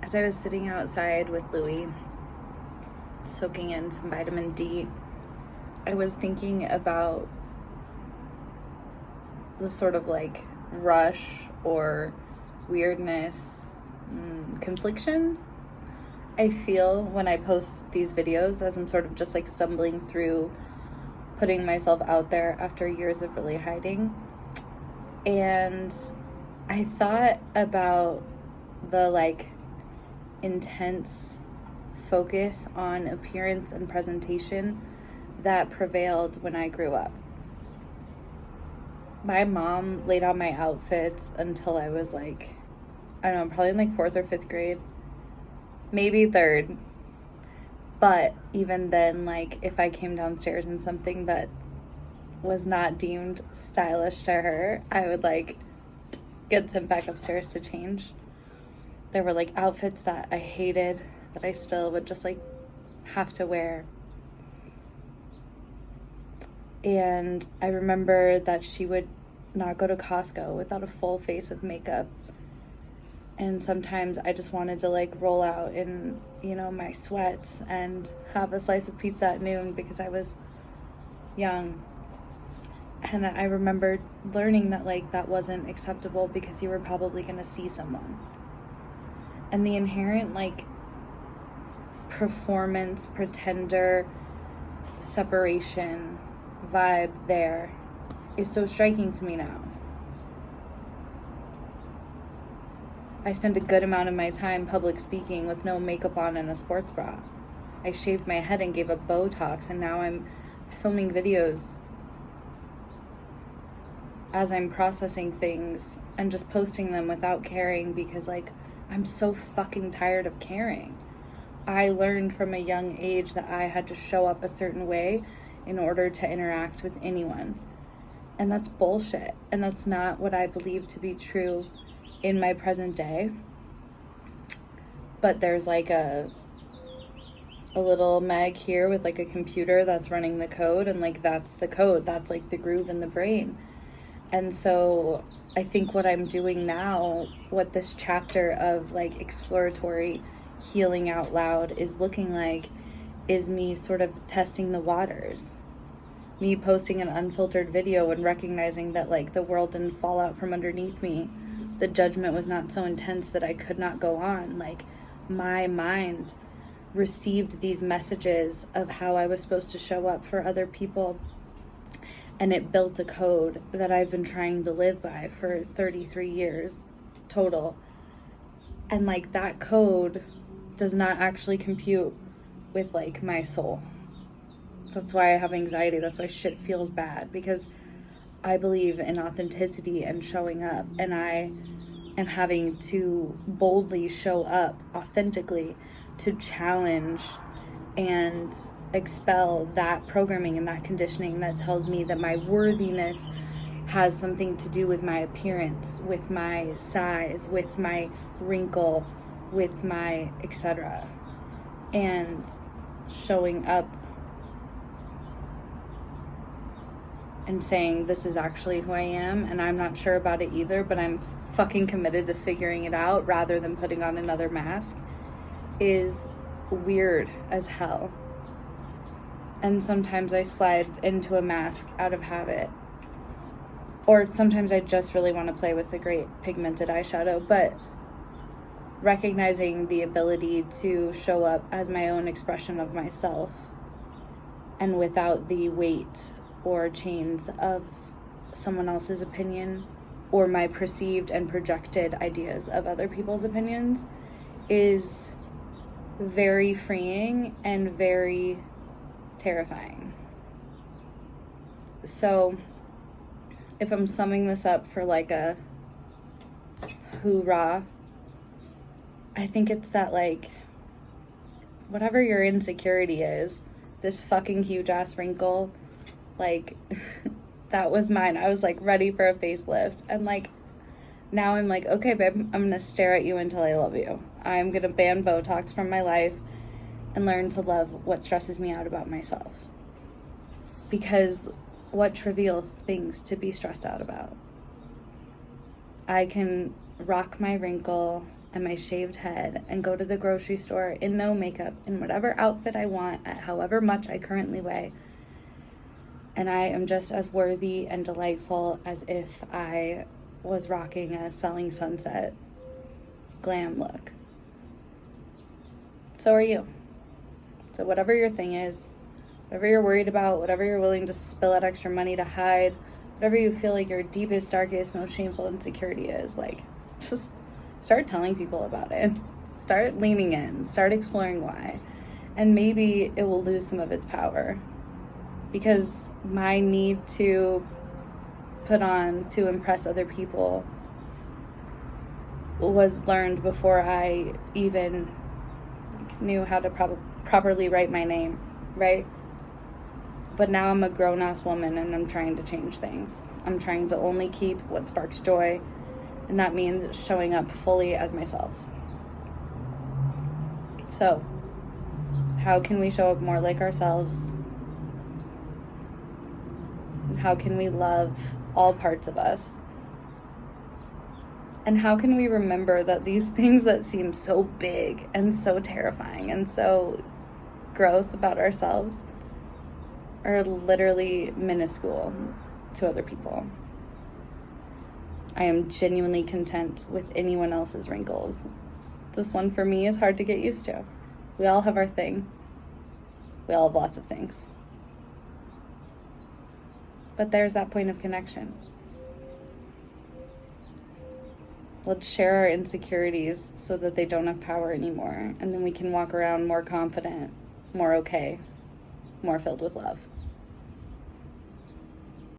As I was sitting outside with Louie, soaking in some vitamin D, I was thinking about the sort of like rush or weirdness, confliction I feel when I post these videos, as I'm sort of just like stumbling through putting myself out there after years of really hiding. And I thought about the like intense focus on appearance and presentation that prevailed when I grew up. My mom laid out my outfits until I was like, I don't know, probably in like 4th or 5th grade, maybe 3rd. But even then, like, if I came downstairs in something that was not deemed stylish to her, I would like get sent back upstairs to change. There were like outfits that I hated that I still would just like have to wear. And I remember that she would not go to Costco without a full face of makeup. And sometimes I just wanted to like roll out in, my sweats and have a slice of pizza at noon because I was young. And I remember learning that like that wasn't acceptable because you were probably going to see someone. And the inherent like performance, pretender, separation vibe there is so striking to me now. I spent a good amount of my time public speaking with no makeup on and a sports bra. I shaved my head and gave up Botox, and now I'm filming videos as I'm processing things and just posting them without caring because like I'm so fucking tired of caring. I learned from a young age that I had to show up a certain way in order to interact with anyone. And that's bullshit. And that's not what I believe to be true in my present day. But there's like a little Meg here with like a computer that's running the code, and like that's the code. That's like the groove in the brain. And so I think what I'm doing now, what this chapter of like exploratory healing out loud is looking like, is me sort of testing the waters. Me posting an unfiltered video and recognizing that like the world didn't fall out from underneath me. The judgment was not so intense that I could not go on. Like my mind received these messages of how I was supposed to show up for other people. And it built a code that I've been trying to live by for 33 years total. And like that code does not actually compute with like my soul. That's why I have anxiety. That's why shit feels bad, because I believe in authenticity and showing up, and I am having to boldly show up authentically to challenge and expel that programming and that conditioning that tells me that my worthiness has something to do with my appearance, with my size, with my wrinkle, with my etc. And showing up and saying, this is actually who I am, and I'm not sure about it either, but I'm fucking committed to figuring it out rather than putting on another mask, is weird as hell. And sometimes I slide into a mask out of habit. Or sometimes I just really want to play with the great pigmented eyeshadow, but recognizing the ability to show up as my own expression of myself and without the weight or chains of someone else's opinion or my perceived and projected ideas of other people's opinions is very freeing and very terrifying. So if I'm summing this up for like a hoorah, I think it's that like whatever your insecurity is, this fucking huge ass wrinkle, like that was mine. I was like ready for a facelift, and like now I'm like, okay babe, I'm gonna stare at you until I love you. I'm gonna ban Botox from my life and learn to love what stresses me out about myself, because what trivial things to be stressed out about. I can rock my wrinkle and my shaved head and go to the grocery store in no makeup, in whatever outfit I want, at however much I currently weigh. And I am just as worthy and delightful as if I was rocking a Selling Sunset glam look. So are you. So whatever your thing is, whatever you're worried about, whatever you're willing to spill out extra money to hide, whatever you feel like your deepest, darkest, most shameful insecurity is, like, just start telling people about it. Start leaning in. Start exploring why. And maybe it will lose some of its power. Because my need to put on to impress other people was learned before I even knew how to properly write my name, right? But now I'm a grown-ass woman and I'm trying to change things. I'm trying to only keep what sparks joy, and that means showing up fully as myself. So, how can we show up more like ourselves? How can we love all parts of us? And how can we remember that these things that seem so big and so terrifying and so gross about ourselves are literally minuscule to other people? I am genuinely content with anyone else's wrinkles. This one for me is hard to get used to. We all have our thing. We all have lots of things. But there's that point of connection. Let's share our insecurities so that they don't have power anymore. And then we can walk around more confident, more okay, more filled with love.